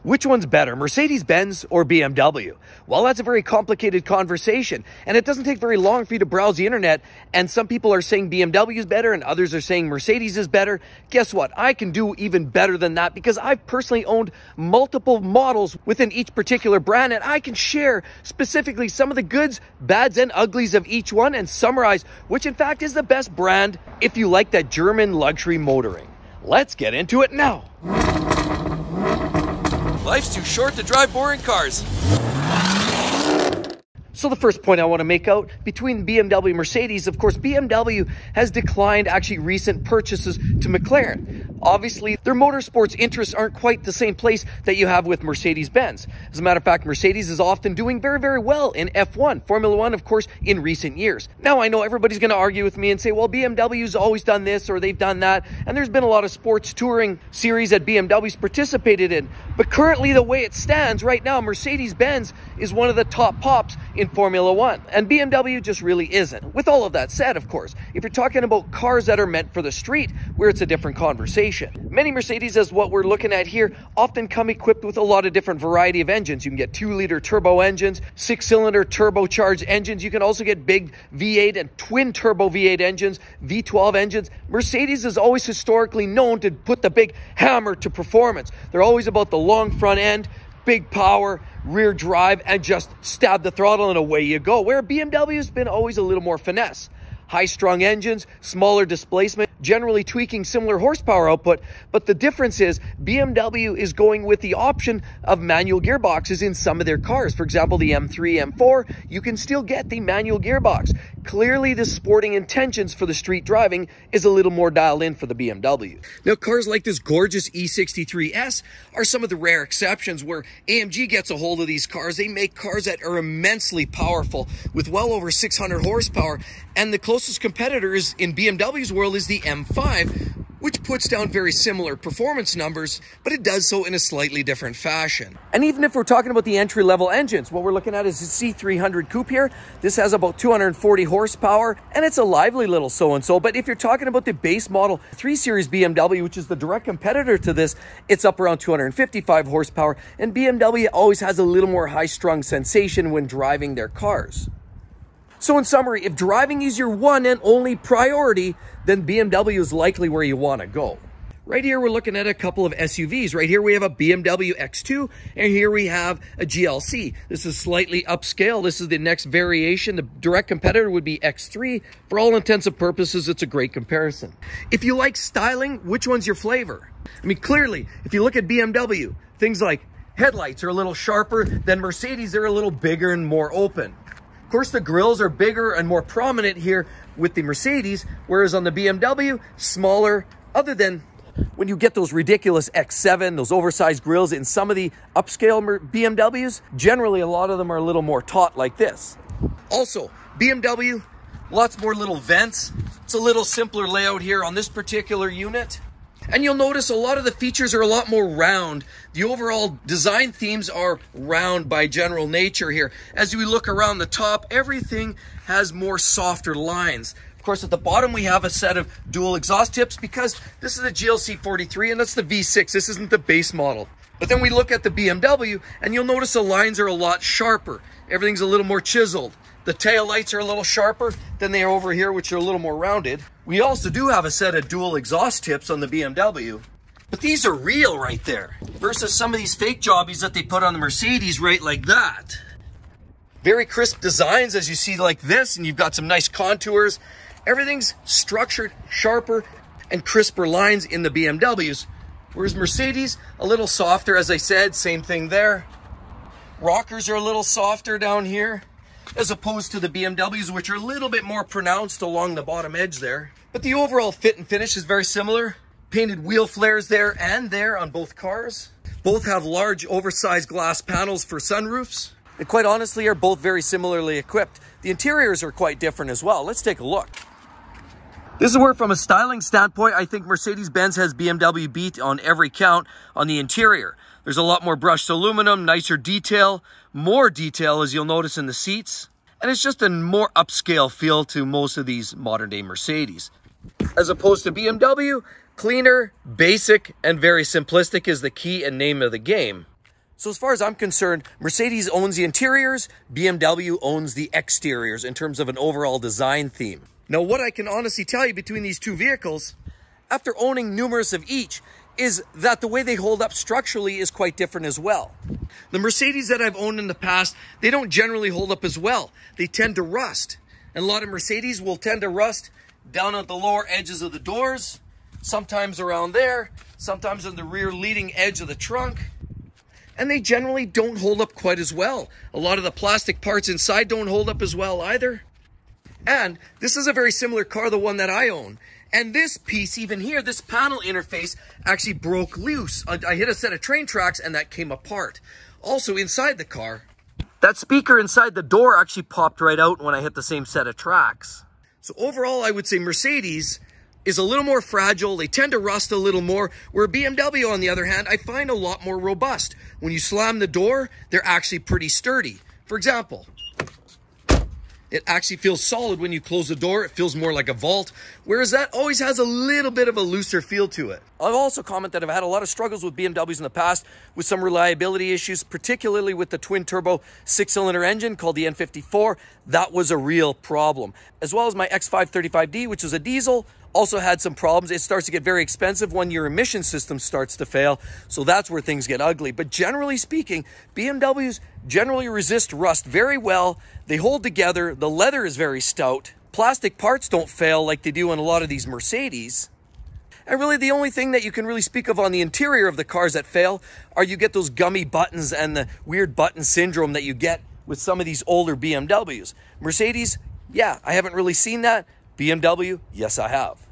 Which one's better, Mercedes-Benz or BMW? Well, that's a very complicated conversation, and it doesn't take very long for you to browse the internet, and some people are saying BMW is better, and others are saying Mercedes is better. Guess what? I can do even better than that because I've personally owned multiple models within each particular brand, and I can share specifically some of the goods, bads, and uglies of each one and summarize which in fact is the best brand if you like that German luxury motoring. Let's get into it now. Life's too short to drive boring cars. So the first point I want to make out between BMW and Mercedes, of course, BMW has declined actually recent purchases to McLaren. Obviously, their motorsports interests aren't quite the same place that you have with Mercedes-Benz. As a matter of fact, Mercedes is often doing very, very well in F1, Formula One, of course, in recent years. Now, I know everybody's going to argue with me and say, well, BMW's always done this or they've done that, and there's been a lot of sports touring series that BMW's participated in. But currently, the way it stands right now, Mercedes-Benz is one of the top pops in Formula One, and BMW just really isn't. With all of that said, of course, if you're talking about cars that are meant for the street, where it's a different conversation. Many Mercedes, as what we're looking at here, often come equipped with a lot of different variety of engines. You can get 2-liter turbo engines, 6-cylinder turbocharged engines. You can also get big V8 and twin turbo V8 engines, V12 engines. Mercedes is always historically known to put the big hammer to performance. They're always about the long front end, big power, rear drive, and just stab the throttle and away you go. Where BMW has been always a little more finesse. High-strung engines, smaller displacement, generally tweaking similar horsepower output, but the difference is BMW is going with the option of manual gearboxes in some of their cars. For example, the M3, M4, you can still get the manual gearbox. Clearly, the sporting intentions for the street driving is a little more dialed in for the BMW. Now, cars like this gorgeous E63S are some of the rare exceptions where AMG gets a hold of these cars. They make cars that are immensely powerful with well over 600 horsepower, and the closest competitor is, in BMW's world, is the M5, which puts down very similar performance numbers, but it does so in a slightly different fashion. And even if we're talking about the entry-level engines, what we're looking at is the C300 Coupe here. This has about 240 horsepower, and it's a lively little so-and-so. But if you're talking about the base model 3 Series BMW, which is the direct competitor to this, it's up around 255 horsepower, and BMW always has a little more high-strung sensation when driving their cars. So in summary, if driving is your one and only priority, then BMW is likely where you want to go. Right here, we're looking at a couple of SUVs. Right here, we have a BMW X2, and here we have a GLC. This is slightly upscale. This is the next variation. The direct competitor would be X3. For all intents and purposes, it's a great comparison. If you like styling, which one's your flavor? I mean, clearly, if you look at BMW, things like headlights are a little sharper than Mercedes. They're a little bigger and more open. Of course, the grills are bigger and more prominent here with the Mercedes, whereas on the BMW, smaller, other than when you get those ridiculous X7, those oversized grills in some of the upscale BMWs, generally a lot of them are a little more taut like this. Also, BMW, lots more little vents. It's a little simpler layout here on this particular unit. And you'll notice a lot of the features are a lot more round. The overall design themes are round by general nature here. As we look around the top, everything has more softer lines. Of course, at the bottom, we have a set of dual exhaust tips because this is the GLC 43 and that's the V6. This isn't the base model. But then we look at the BMW and you'll notice the lines are a lot sharper. Everything's a little more chiseled. The tail lights are a little sharper than they are over here, which are a little more rounded. We also do have a set of dual exhaust tips on the BMW, but these are real right there versus some of these fake jobbies that they put on the Mercedes right like that. Very crisp designs as you see like this, and you've got some nice contours. Everything's structured, sharper, and crisper lines in the BMWs, whereas Mercedes, a little softer, as I said, same thing there. Rockers are a little softer down here, as opposed to the BMWs, which are a little bit more pronounced along the bottom edge there. But the overall fit and finish is very similar. Painted wheel flares there and there on both cars. Both have large oversized glass panels for sunroofs. And quite honestly, are both very similarly equipped. The interiors are quite different as well. Let's take a look. This is where, from a styling standpoint, I think Mercedes-Benz has BMW beat on every count on the interior. There's a lot more brushed aluminum, nicer detail, more detail as you'll notice in the seats. And it's just a more upscale feel to most of these modern day Mercedes. As opposed to BMW, cleaner, basic, and very simplistic is the key and name of the game. So as far as I'm concerned, Mercedes owns the interiors, BMW owns the exteriors in terms of an overall design theme. Now, what I can honestly tell you between these two vehicles, after owning numerous of each, is that the way they hold up structurally is quite different as well. The Mercedes that I've owned in the past, they don't generally hold up as well. They tend to rust. And a lot of Mercedes will tend to rust down at the lower edges of the doors, sometimes around there, sometimes on the rear leading edge of the trunk. And they generally don't hold up quite as well. A lot of the plastic parts inside don't hold up as well either. And this is a very similar car, the one that I own. And this piece, even here, this panel interface actually broke loose. I hit a set of train tracks and that came apart. Also inside the car, that speaker inside the door actually popped right out when I hit the same set of tracks. So overall, I would say Mercedes is a little more fragile. They tend to rust a little more, where BMW, on the other hand, I find a lot more robust. When you slam the door, they're actually pretty sturdy. For example, it actually feels solid when you close the door. It feels more like a vault, whereas that always has a little bit of a looser feel to it. I'll also comment that I've had a lot of struggles with BMWs in the past with some reliability issues, particularly with the twin-turbo 6-cylinder engine called the N54. That was a real problem. As well as my X535D, which is a diesel, also had some problems. It starts to get very expensive when your emission system starts to fail. So that's where things get ugly. But generally speaking, BMWs generally resist rust very well. They hold together. The leather is very stout. Plastic parts don't fail like they do in a lot of these Mercedes. And really the only thing that you can really speak of on the interior of the cars that fail are you get those gummy buttons and the weird button syndrome that you get with some of these older BMWs. Mercedes, yeah, I haven't really seen that. BMW, yes, I have.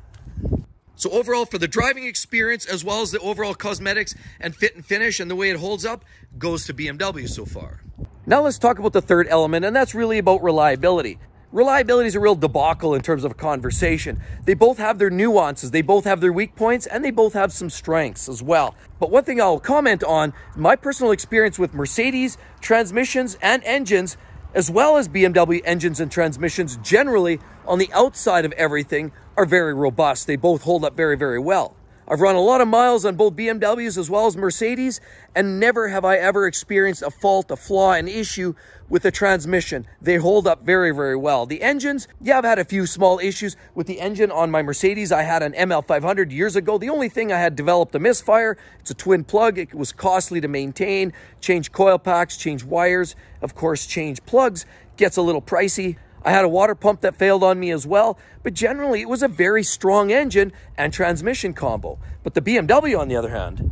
So overall, for the driving experience, as well as the overall cosmetics and fit and finish and the way it holds up, goes to BMW so far. Now let's talk about the third element, and that's really about reliability. Reliability is a real debacle in terms of a conversation. They both have their nuances, they both have their weak points, and they both have some strengths as well. But one thing I'll comment on, my personal experience with Mercedes transmissions and engines, as well as BMW engines and transmissions generally on the outside of everything, are very robust. They both hold up very, very well. I've run a lot of miles on both BMWs as well as Mercedes, and never have I ever experienced a fault, a flaw, an issue with the transmission. They hold up very, very well. The engines, yeah, I've had a few small issues with the engine on my Mercedes. I had an ML500 years ago. The only thing I had developed a misfire. It's a twin plug. It was costly to maintain. Change coil packs, change wires, of course, change plugs. Gets a little pricey. I had a water pump that failed on me as well, but generally it was a very strong engine and transmission combo. But the BMW, on the other hand,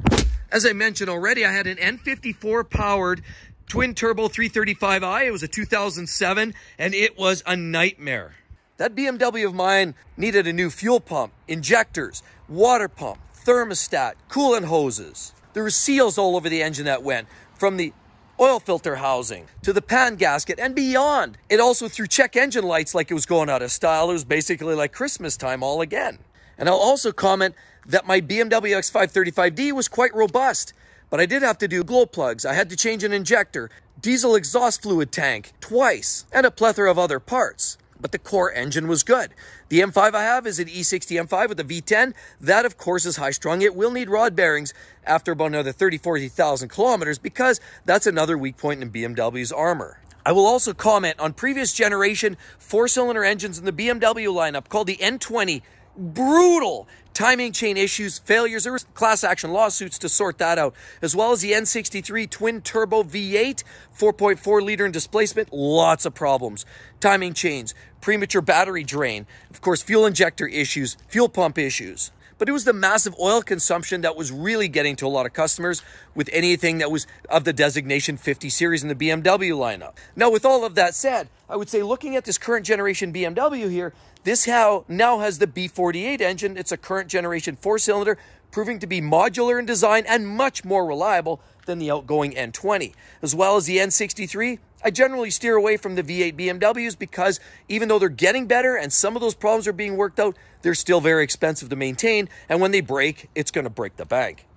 as I mentioned already, I had an N54 powered twin turbo 335i. It was a 2007 and it was a nightmare. That BMW of mine needed a new fuel pump, injectors, water pump, thermostat, coolant hoses. There were seals all over the engine that went from the oil filter housing to the pan gasket and beyond. It also threw check engine lights like it was going out of style. It was basically like Christmas time all again. And I'll also comment that my BMW X535D was quite robust, but I did have to do glow plugs. I had to change an injector, diesel exhaust fluid tank twice, and a plethora of other parts. But the core engine was good. The M5 I have is an E60 M5 with a V10. That, of course, is high-strung. It will need rod bearings after about another 40,000 kilometers because that's another weak point in BMW's armor. I will also comment on previous generation 4-cylinder engines in the BMW lineup called the N20. Brutal timing chain issues, failures. There were class action lawsuits to sort that out, as well as the N63 twin turbo V8, 4.4 liter in displacement, lots of problems. Timing chains, premature battery drain, of course, fuel injector issues, fuel pump issues. But it was the massive oil consumption that was really getting to a lot of customers with anything that was of the designation 50 series in the BMW lineup. Now, with all of that said, I would say looking at this current generation BMW here, this now has the B48 engine. It's a current generation 4-cylinder, proving to be modular in design and much more reliable than the outgoing N20. As well as the N63, I generally steer away from the V8 BMWs because even though they're getting better and some of those problems are being worked out, they're still very expensive to maintain. And when they break, it's going to break the bank.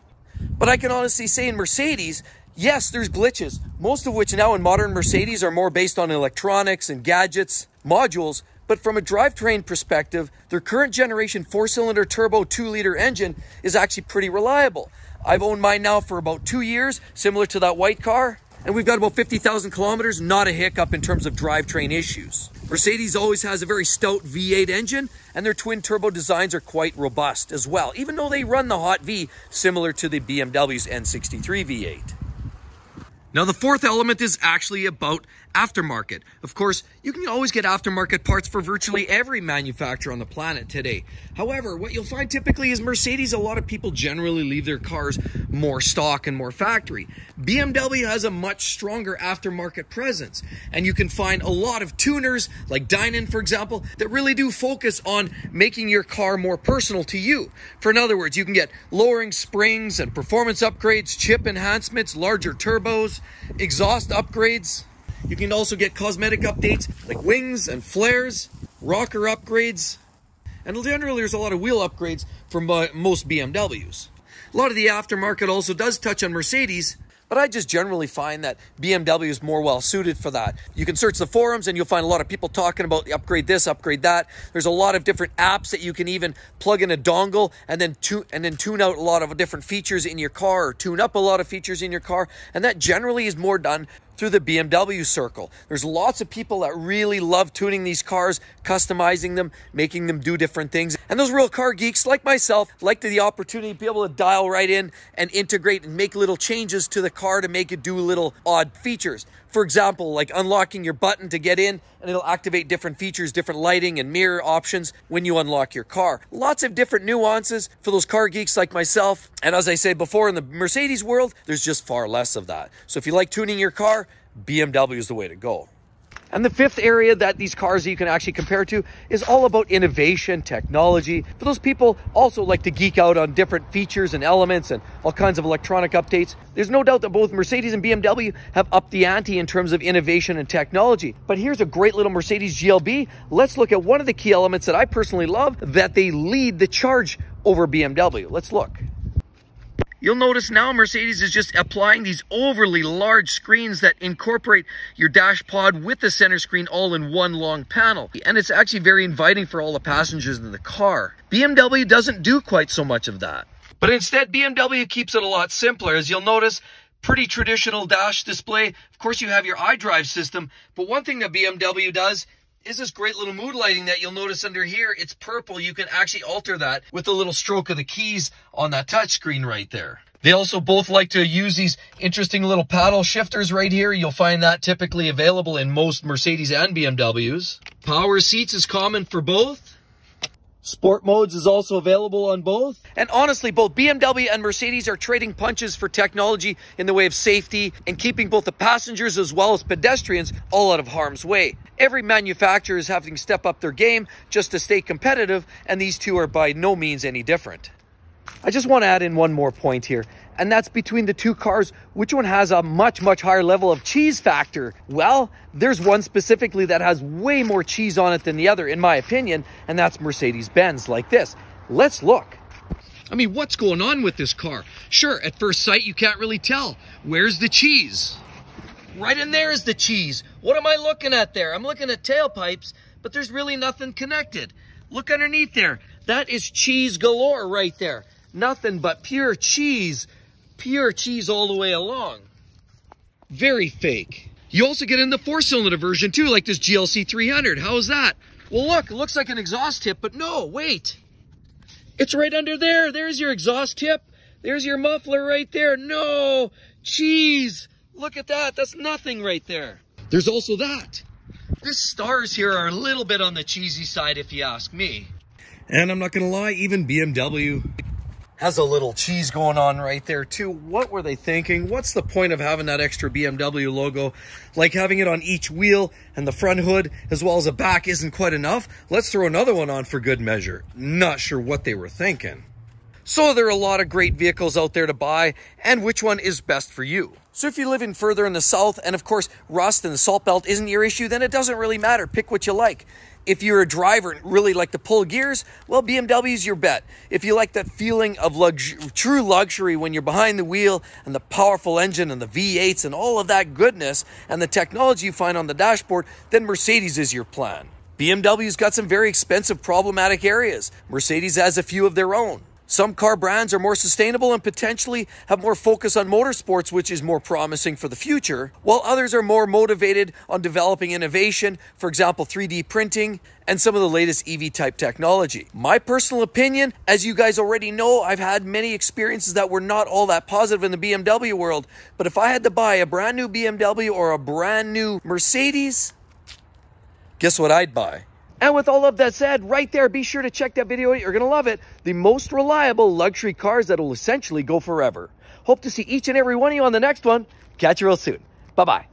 But I can honestly say in Mercedes, yes, there's glitches, most of which now in modern Mercedes are more based on electronics and gadgets, modules. But from a drivetrain perspective, their current generation 4-cylinder turbo 2-liter engine is actually pretty reliable. I've owned mine now for about 2 years, similar to that white car. And we've got about 50,000 kilometers, not a hiccup in terms of drivetrain issues. Mercedes always has a very stout V8 engine, and their twin turbo designs are quite robust as well, even though they run the hot V similar to the BMW's N63 V8. Now, the fourth element is actually about aftermarket. Of course, you can always get aftermarket parts for virtually every manufacturer on the planet today. However, what you'll find typically is Mercedes, a lot of people generally leave their cars more stock and more factory. BMW has a much stronger aftermarket presence, and you can find a lot of tuners, like Dynon, for example, that really do focus on making your car more personal to you. For in other words, you can get lowering springs and performance upgrades, chip enhancements, larger turbos, exhaust upgrades. You can also get cosmetic updates like wings and flares, rocker upgrades, and generally there's a lot of wheel upgrades for most BMWs. A lot of the aftermarket also does touch on Mercedes, but I just generally find that BMW is more well suited for that. You can search the forums and you'll find a lot of people talking about upgrade this, upgrade that. There's a lot of different apps that you can even plug in a dongle and then tune out a lot of different features in your car, or tune up a lot of features in your car, and that generally is more done through the BMW circle. There's lots of people that really love tuning these cars, customizing them, making them do different things. And those real car geeks like myself like the opportunity to be able to dial right in and integrate and make little changes to the car to make it do little odd features. For example, like unlocking your button to get in, and it'll activate different features, different lighting and mirror options when you unlock your car. Lots of different nuances for those car geeks like myself. And as I said before, in the Mercedes world, there's just far less of that. So if you like tuning your car, BMW is the way to go. And the fifth area that these cars you can actually compare to is all about innovation, technology. For those people also like to geek out on different features and elements and all kinds of electronic updates, there's no doubt that both Mercedes and BMW have upped the ante in terms of innovation and technology. But here's a great little Mercedes GLB. Let's look at one of the key elements that I personally love, that they lead the charge over BMW. Let's look. You'll notice now Mercedes is just applying these overly large screens that incorporate your dash pod with the center screen all in one long panel. And it's actually very inviting for all the passengers in the car. BMW doesn't do quite so much of that. But instead, BMW keeps it a lot simpler. As you'll notice, pretty traditional dash display. Of course, you have your iDrive system. But one thing that BMW does is this great little mood lighting that you'll notice under here. It's purple. You can actually alter that with a little stroke of the keys on that touch screen right there. They also both like to use these interesting little paddle shifters right here. You'll find that typically available in most Mercedes and BMWs. Power seats is common for both. Sport modes is also available on both. And honestly, both BMW and Mercedes are trading punches for technology in the way of safety and keeping both the passengers as well as pedestrians all out of harm's way. Every manufacturer is having to step up their game just to stay competitive, and these two are by no means any different. I just want to add in one more point here, and that's between the two cars, which one has a much higher level of cheese factor? Well, there's one specifically that has way more cheese on it than the other, in my opinion, and that's Mercedes-Benz, like this. Let's look. I mean, what's going on with this car? Sure, at first sight, you can't really tell. Where's the cheese? Right in there is the cheese. What am I looking at there? I'm looking at tailpipes, but there's really nothing connected. Look underneath there. That is cheese galore right there. Nothing but pure cheese all the way along. Very fake. You also get in the 4-cylinder version too, like this GLC 300. How is that? Well, look, it looks like an exhaust tip, but no, wait. It's right under there. There's your exhaust tip. There's your muffler right there. No, cheese. Look at that. That's nothing right there. There's also that. The stars here are a little bit on the cheesy side, if you ask me. And I'm not going to lie, even BMW has a little cheese going on right there too. What were they thinking? What's the point of having that extra BMW logo? Like having it on each wheel and the front hood as well as the back isn't quite enough. Let's throw another one on for good measure. Not sure what they were thinking. So there are a lot of great vehicles out there to buy, and which one is best for you? So if you live in further in the south, and of course rust and the salt belt isn't your issue, then it doesn't really matter. Pick what you like. If you're a driver and really like to pull gears, well, BMW's your bet. If you like that feeling of true luxury when you're behind the wheel and the powerful engine and the V8s and all of that goodness and the technology you find on the dashboard, then Mercedes is your plan. BMW's got some very expensive problematic areas. Mercedes has a few of their own. Some car brands are more sustainable and potentially have more focus on motorsports, which is more promising for the future, while others are more motivated on developing innovation, for example, 3D printing and some of the latest EV-type technology. My personal opinion, as you guys already know, I've had many experiences that were not all that positive in the BMW world, but if I had to buy a brand new BMW or a brand new Mercedes, guess what I'd buy? And with all of that said, right there, be sure to check that video out. You're going to love it. The most reliable luxury cars that will essentially go forever. Hope to see each and every one of you on the next one. Catch you real soon. Bye-bye.